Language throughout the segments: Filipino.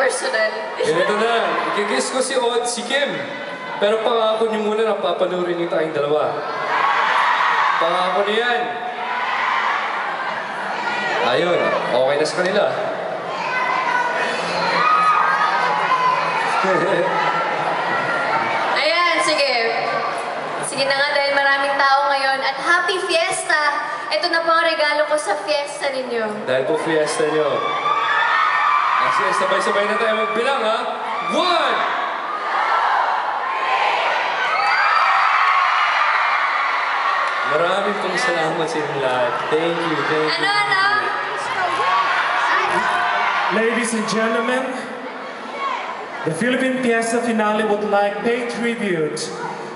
personal. Ganito na, i-guess ko si Od, si Kim. Pero pangako niyo muna na papanurin niyo tayong dalawa. Pangako niyo yan. Ayun, okay na sa kanila. Ayan, sige. Sige na nga dahil maraming tao ngayon. At happy fiesta! Ito na po ang regalo ko sa fiesta ninyo. Dahil po fiesta niyo. Sige, sabay-sabay na tayo magbilang, ha? 1! Maraming pong salamat sa inyong lahat. Thank you, thank you. Ano? Ladies and gentlemen, the Philippine Fiesta Finale would like pay tribute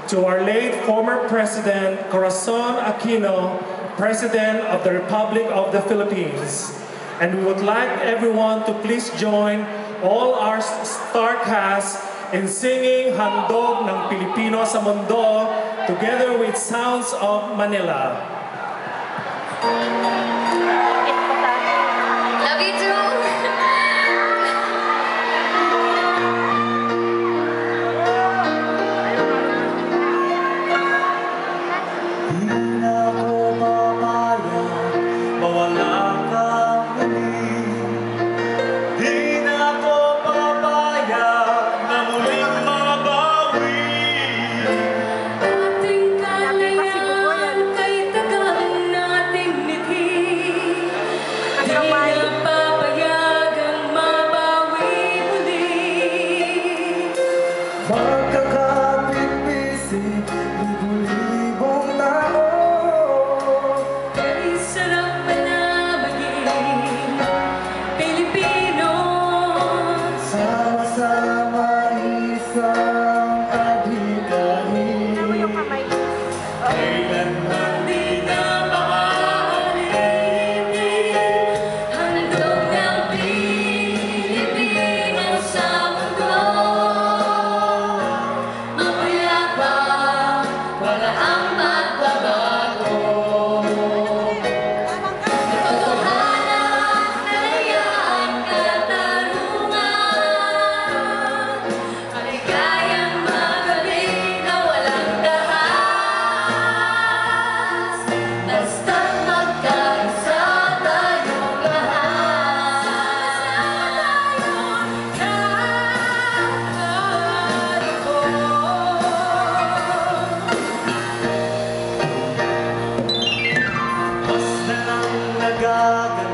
to our late former President Corazon Aquino, President of the Republic of the Philippines. And we would like everyone to please join all our star cast in singing Handog ng Pilipino sa Mundo together with Sounds of Manila. Love you too! Nagaganap